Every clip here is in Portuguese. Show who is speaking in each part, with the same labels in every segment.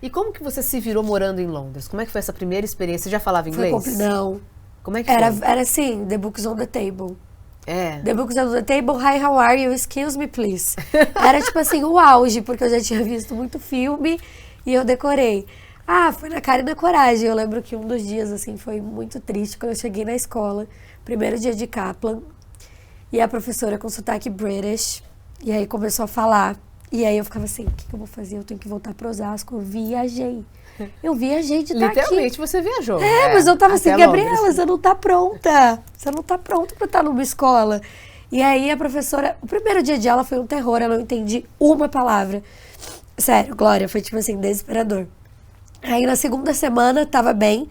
Speaker 1: E como que você se virou morando em Londres? Como é que foi essa primeira experiência? Você já falava inglês?
Speaker 2: Não.
Speaker 1: Como é que
Speaker 2: Era
Speaker 1: foi?
Speaker 2: assim, the books on the table.
Speaker 1: É.
Speaker 2: The books on the table, hi, how are you? Excuse me, please. Era tipo assim, o auge, porque eu já tinha visto muito filme e eu decorei. Ah, foi na cara e na coragem. Eu lembro que um dos dias, assim, foi muito triste quando eu cheguei na escola. Primeiro dia de Kaplan. E a professora com sotaque British. E aí começou a falar. E aí eu ficava assim, o que eu vou fazer? Eu tenho que voltar para Osasco. Eu viajei. Eu viajei de estar aqui.
Speaker 1: Literalmente você viajou.
Speaker 2: Mas eu tava assim,
Speaker 1: até
Speaker 2: Gabriela,
Speaker 1: Londres.
Speaker 2: você não tá pronta. Você não tá pronta pra estar numa escola. E aí a professora, o primeiro dia de aula foi um terror, eu não entendi uma palavra. Sério, Glória, foi tipo assim, desesperador. Aí na segunda semana tava bem.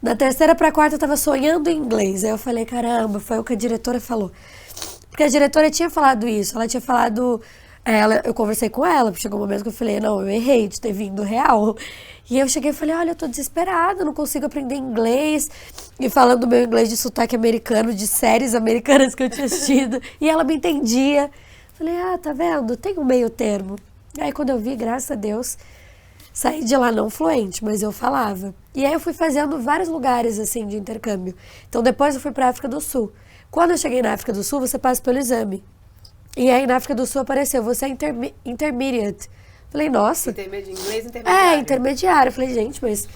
Speaker 2: Na terceira pra quarta eu tava sonhando em inglês. Aí eu falei, caramba, foi o que a diretora falou. Porque a diretora tinha falado isso, ela tinha falado... eu conversei com ela, porque chegou um momento que eu falei, não, eu errei de ter vindo real. E eu cheguei e falei, olha, eu tô desesperada, não consigo aprender inglês. E falando meu inglês de sotaque americano, de séries americanas que eu tinha assistido. E ela me entendia. Falei, tá vendo? Tem um meio termo. Aí quando eu vi, graças a Deus, saí de lá não fluente, mas eu falava. E aí eu fui fazendo vários lugares, assim, de intercâmbio. Então depois eu fui pra África do Sul. Quando eu cheguei na África do Sul, você passa pelo exame. E aí na África do Sul apareceu, você é intermediate. Falei, nossa.
Speaker 1: Inglês intermediário.
Speaker 2: Intermediário. Falei, gente, mas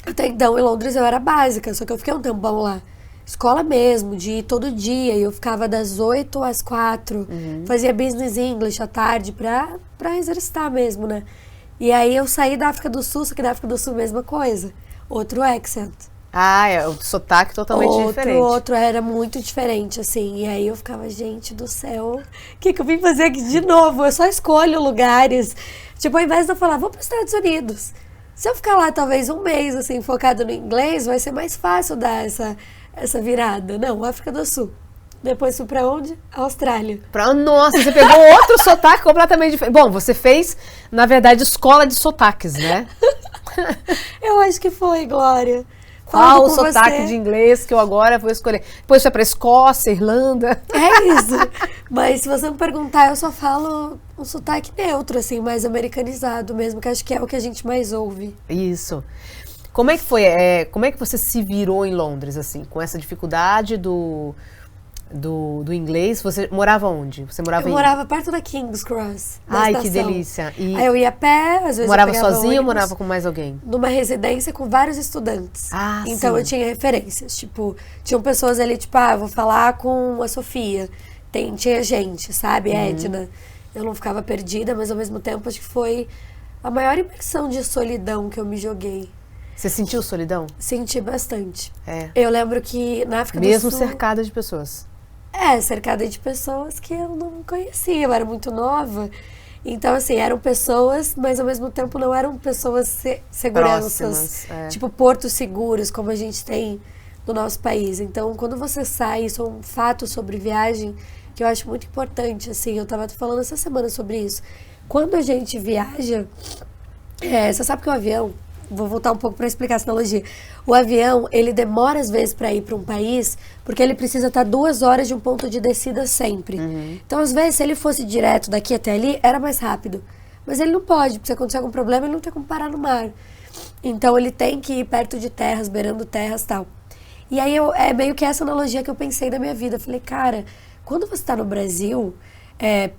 Speaker 2: até então em Londres eu era básica, só que eu fiquei um tempão lá. Escola mesmo, de ir todo dia, e eu ficava das 8 às 4, fazia business English à tarde pra exercitar mesmo, né? E aí eu saí da África do Sul, só que da África do Sul mesma coisa, outro accent.
Speaker 1: É o sotaque totalmente diferente.
Speaker 2: Outro era muito diferente, assim. E aí eu ficava, gente do céu, o que eu vim fazer aqui de novo? Eu só escolho lugares. Tipo, ao invés de eu falar, vou para os Estados Unidos. Se eu ficar lá talvez um mês, assim, focado no inglês, vai ser mais fácil dar essa virada. Não, África do Sul. Depois fui pra onde? Austrália.
Speaker 1: Nossa, você pegou outro sotaque completamente diferente. Bom, você fez, na verdade, escola de sotaques, né?
Speaker 2: Eu acho que foi, Glória.
Speaker 1: Qual o sotaque de inglês que eu agora vou escolher? Depois foi pra Escócia, Irlanda.
Speaker 2: É isso. Mas se você me perguntar, eu só falo um sotaque neutro, assim, mais americanizado mesmo, que acho que é o que a gente mais ouve.
Speaker 1: Isso. Como é que foi? Como é que você se virou em Londres, assim, com essa dificuldade do inglês? Você morava onde?
Speaker 2: Eu morava perto da King's Cross.
Speaker 1: Ai, que delícia.
Speaker 2: E aí eu ia a pé, às vezes
Speaker 1: morava
Speaker 2: eu pegava
Speaker 1: sozinha ou
Speaker 2: ônibus,
Speaker 1: morava com mais alguém?
Speaker 2: numa residência com vários estudantes. Então
Speaker 1: sim.
Speaker 2: eu tinha referências. Tipo, tinham pessoas ali, tipo, vou falar com a Sofia. Tinha gente, sabe? Edna. Eu não ficava perdida, mas ao mesmo tempo acho que foi a maior imersão de solidão que eu me joguei.
Speaker 1: Você sentiu solidão?
Speaker 2: Senti bastante.
Speaker 1: É.
Speaker 2: Eu lembro que na África do Sul...
Speaker 1: Mesmo cercada de pessoas.
Speaker 2: Cercada de pessoas que eu não conhecia, eu era muito nova. Então, assim, eram pessoas, mas ao mesmo tempo não eram pessoas seguranças.
Speaker 1: Próximas,
Speaker 2: tipo portos seguros, como a gente tem no nosso país. Então, quando você sai, isso é um fato sobre viagem que eu acho muito importante, assim. Eu tava falando essa semana sobre isso. Quando a gente viaja, você sabe que o avião... Vou voltar um pouco para explicar essa analogia. O avião, ele demora às vezes para ir para um país, porque ele precisa estar 2 horas de um ponto de descida sempre. Então, às vezes, se ele fosse direto daqui até ali, era mais rápido. Mas ele não pode, porque se acontecer algum problema, ele não tem como parar no mar. Então, ele tem que ir perto de terras, beirando terras e tal. E aí, é meio que essa analogia que eu pensei da minha vida. Eu falei, cara, quando você está no Brasil...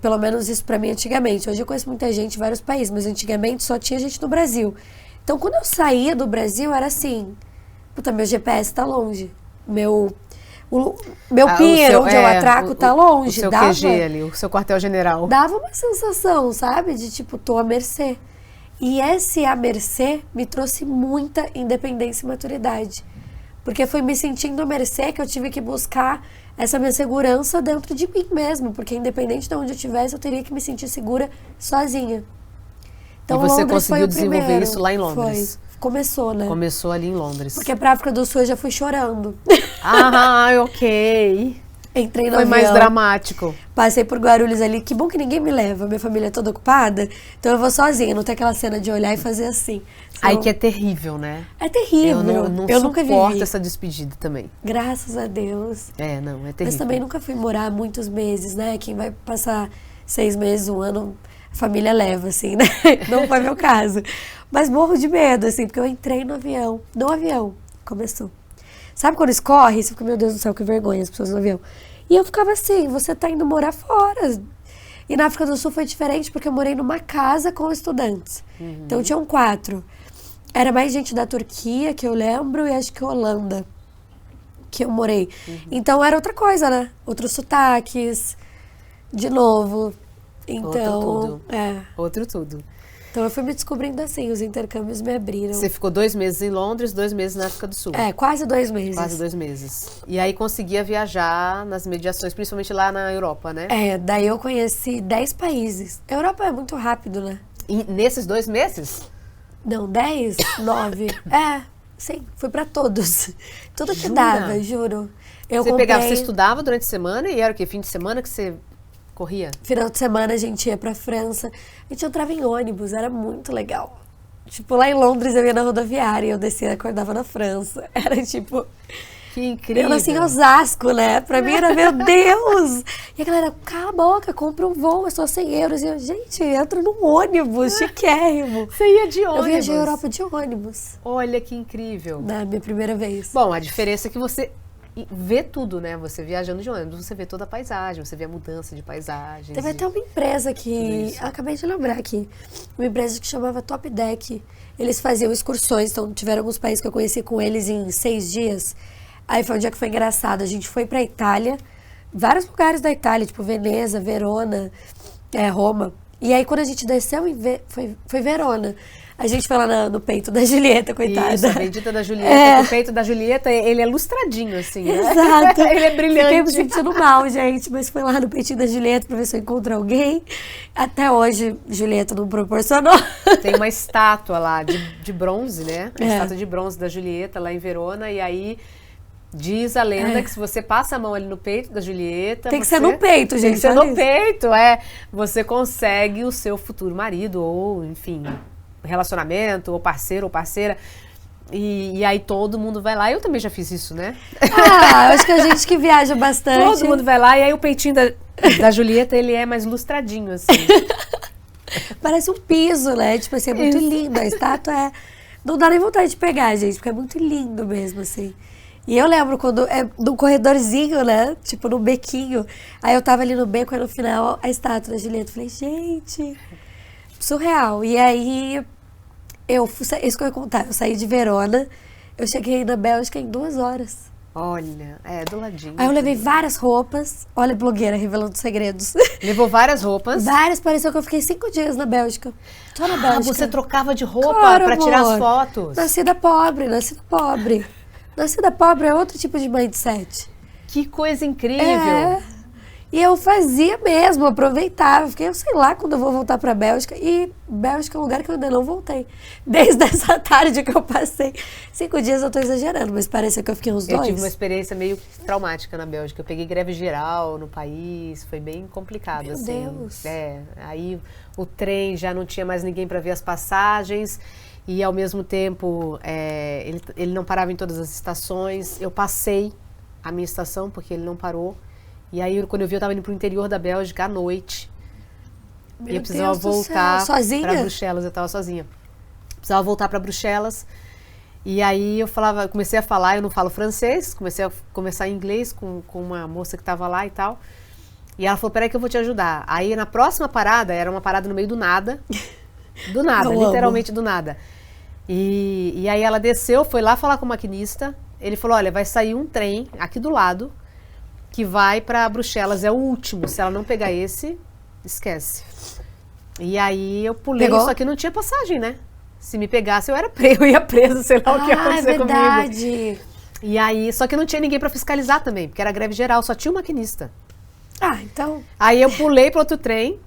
Speaker 2: pelo menos isso para mim antigamente. Hoje eu conheço muita gente em vários países, mas antigamente só tinha gente no Brasil. Então, quando eu saía do Brasil, era assim... Puta, meu GPS tá longe. Meu pier, onde eu atraco, tá longe.
Speaker 1: O seu QG ali, o seu quartel-general.
Speaker 2: Dava uma sensação, sabe? De tipo, tô à mercê. E esse à mercê me trouxe muita independência e maturidade. Porque foi me sentindo à mercê que eu tive que buscar essa minha segurança dentro de mim mesmo. Porque independente de onde eu estivesse, eu teria que me sentir segura sozinha. Então,
Speaker 1: e você
Speaker 2: Londres
Speaker 1: conseguiu desenvolver isso lá em Londres?
Speaker 2: Foi. Começou, né?
Speaker 1: Começou ali em Londres.
Speaker 2: Porque pra África do Sul eu já fui chorando.
Speaker 1: Ok.
Speaker 2: Entrei no
Speaker 1: Foi
Speaker 2: avião.
Speaker 1: mais dramático.
Speaker 2: Passei por Guarulhos ali. Que bom que ninguém me leva. Minha família é toda ocupada. Então eu vou sozinha. Não tem aquela cena de olhar e fazer assim.
Speaker 1: Aí que é terrível, né?
Speaker 2: É terrível.
Speaker 1: Eu
Speaker 2: nunca
Speaker 1: suporto
Speaker 2: vivi.
Speaker 1: essa despedida também.
Speaker 2: Graças a Deus.
Speaker 1: É terrível.
Speaker 2: Mas também nunca fui morar muitos meses, né? Quem vai passar 6 meses, 1 ano... A família leva, assim, né? Não foi meu caso. Mas morro de medo, assim, porque eu entrei no avião. No avião. Começou. Sabe quando escorre? Você fica, meu Deus do céu, que vergonha as pessoas no avião. E eu ficava assim, você tá indo morar fora. E na África do Sul foi diferente, porque eu morei numa casa com estudantes. Então tinham 4. Era mais gente da Turquia, que eu lembro, e acho que Holanda, que eu morei. Então era outra coisa, né? Outros sotaques, de novo. Então,
Speaker 1: Outro tudo.
Speaker 2: é.
Speaker 1: Outro tudo.
Speaker 2: Então eu fui me descobrindo assim, os intercâmbios me abriram.
Speaker 1: Você ficou 2 meses em Londres, 2 meses na África do Sul.
Speaker 2: É, quase 2 meses.
Speaker 1: Quase 2 meses. E aí conseguia viajar nas mediações, principalmente lá na Europa, né?
Speaker 2: É, daí eu conheci 10 países. A Europa é muito rápido, né?
Speaker 1: E nesses 2 meses?
Speaker 2: Não, 10? 9? É, sim, fui pra todos. Tudo que
Speaker 1: Jura?
Speaker 2: dava, juro. Eu
Speaker 1: Você
Speaker 2: comprei...
Speaker 1: pegava, você estudava durante a semana e era o quê? Fim de semana que você corria?
Speaker 2: Final de semana a gente ia pra França. A gente entrava em ônibus, era muito legal. Tipo, lá em Londres eu ia na rodoviária e eu descia e acordava na França. Era tipo...
Speaker 1: Que incrível.
Speaker 2: Eu nasci em Osasco, né? Pra mim era, meu Deus! E a galera, cala a boca, compra um voo, é só 100 euros. E eu, gente, entro num ônibus, chiquérrimo.
Speaker 1: Você ia de ônibus?
Speaker 2: Eu viajei a Europa de ônibus.
Speaker 1: Olha que incrível.
Speaker 2: Na minha primeira vez.
Speaker 1: Bom, a diferença é que você vê tudo, né? Você viajando de ônibus, você vê toda a paisagem, você vê a mudança de paisagens.
Speaker 2: Teve até uma empresa que...
Speaker 1: isso.
Speaker 2: Acabei de lembrar aqui. Uma empresa que chamava Top Deck. Eles faziam excursões, então tiveram alguns países que eu conheci com eles em 6 dias. Aí foi um dia que foi engraçado. A gente foi pra Itália, vários lugares da Itália, tipo Veneza, Verona, Roma. E aí quando a gente desceu em foi Verona. A gente foi lá no peito da Julieta, coitada.
Speaker 1: Isso, a bendita da Julieta. O peito da Julieta, ele é lustradinho, assim, né?
Speaker 2: Exato.
Speaker 1: Ele é brilhante.
Speaker 2: Fiquei me sentindo mal, gente. Mas foi lá no peitinho da Julieta pra ver se eu encontro alguém. Até hoje, Julieta não proporcionou.
Speaker 1: Tem uma estátua lá de bronze, né? A
Speaker 2: É.
Speaker 1: estátua de bronze da Julieta lá em Verona. E aí diz a lenda que se você passa a mão ali no peito da Julieta...
Speaker 2: Tem que ser no peito, gente.
Speaker 1: Tem que ser
Speaker 2: olha
Speaker 1: no
Speaker 2: isso.
Speaker 1: peito, Você consegue o seu futuro marido ou, enfim, relacionamento, ou parceiro ou parceira. E aí todo mundo vai lá. Eu também já fiz isso, né?
Speaker 2: Ah, eu acho que a gente que viaja bastante.
Speaker 1: Todo mundo vai lá e aí o peitinho da Julieta, ele é mais lustradinho, assim.
Speaker 2: Parece um piso, né? Tipo assim, é muito
Speaker 1: Isso.
Speaker 2: lindo. A estátua é... Não dá nem vontade de pegar, gente, porque é muito lindo mesmo, assim. E eu lembro quando num corredorzinho, né? Tipo, num bequinho. Aí eu tava ali no beco, aí no final a estátua da Julieta. Eu falei, gente, surreal. E aí, isso que eu ia contar. Eu saí de Verona, eu cheguei na Bélgica em 2 horas.
Speaker 1: Olha, do ladinho.
Speaker 2: Aí eu levei várias roupas. Olha a blogueira revelando segredos.
Speaker 1: Levou várias roupas.
Speaker 2: Várias, pareceu que eu fiquei 5 dias na Bélgica. Só na
Speaker 1: Ah,
Speaker 2: Bélgica.
Speaker 1: você trocava de roupa
Speaker 2: Claro,
Speaker 1: pra tirar as
Speaker 2: amor.
Speaker 1: fotos.
Speaker 2: Nascida pobre, nascida pobre. Nascida pobre é outro tipo de mindset.
Speaker 1: Que coisa incrível.
Speaker 2: É. E eu fazia mesmo, aproveitava. Fiquei, eu sei lá quando eu vou voltar pra Bélgica. E Bélgica é um lugar que eu ainda não voltei. Desde essa tarde que eu passei. 5 dias eu tô exagerando, mas parece que eu fiquei uns 2.
Speaker 1: Eu tive uma experiência meio traumática na Bélgica. Eu peguei greve geral no país, foi bem complicado,
Speaker 2: Meu
Speaker 1: assim.
Speaker 2: Deus.
Speaker 1: Aí o trem já não tinha mais ninguém para ver as passagens e ao mesmo tempo ele não parava em todas as estações. Eu passei a minha estação porque ele não parou. E aí quando eu vi eu estava indo pro interior da Bélgica à noite.
Speaker 2: Meu
Speaker 1: E eu precisava
Speaker 2: Deus do
Speaker 1: voltar
Speaker 2: céu. Sozinha?
Speaker 1: para Bruxelas, eu estava sozinha. Precisava voltar para Bruxelas. E aí eu comecei a falar, eu não falo francês, comecei a conversar em inglês com uma moça que estava lá e tal. E ela falou, peraí que eu vou te ajudar. Aí na próxima parada, era uma parada no meio do nada. Do nada,
Speaker 2: Eu
Speaker 1: literalmente do nada. E aí ela desceu, foi lá falar com o maquinista. Ele falou, olha, vai sair um trem aqui do lado que vai para Bruxelas, é o último. Se ela não pegar esse, esquece. E aí eu pulei,
Speaker 2: Pegou?
Speaker 1: só que não tinha passagem, né? Se me pegasse, eu ia preso, sei lá o que ia acontecer comigo.
Speaker 2: verdade.
Speaker 1: E aí, só que não tinha ninguém pra fiscalizar também, porque era greve geral, só tinha o maquinista.
Speaker 2: Ah, então...
Speaker 1: Aí eu pulei para outro trem,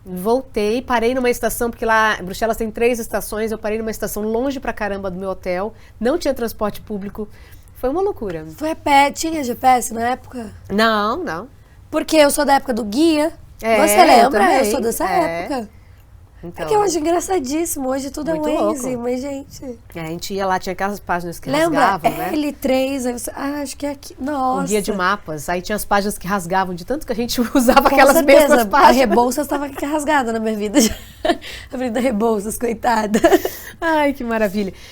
Speaker 1: voltei, parei numa estação, porque lá em Bruxelas tem 3 estações, eu parei numa estação longe pra caramba do meu hotel, não tinha transporte público, foi uma loucura.
Speaker 2: Foi a pé, tinha GPS na época?
Speaker 1: Não.
Speaker 2: Porque eu sou da época do guia.
Speaker 1: É,
Speaker 2: Você
Speaker 1: eu
Speaker 2: lembra? Eu
Speaker 1: também.
Speaker 2: sou dessa época.
Speaker 1: Então,
Speaker 2: É que eu acho engraçadíssimo, hoje tudo
Speaker 1: Muito
Speaker 2: é um
Speaker 1: louco.
Speaker 2: Enzy, mas gente...
Speaker 1: a gente ia lá, tinha aquelas páginas que
Speaker 2: Lembra?
Speaker 1: rasgavam, né?
Speaker 2: L3, aí você, acho que é aqui, nossa.
Speaker 1: Um guia de mapas, aí tinha as páginas que rasgavam, de tanto que a gente usava
Speaker 2: Com
Speaker 1: aquelas
Speaker 2: certeza,
Speaker 1: mesmas
Speaker 2: a
Speaker 1: páginas.
Speaker 2: Rebouças estava rasgada na minha vida. A Avenida Rebouças, coitada.
Speaker 1: Ai, que maravilha.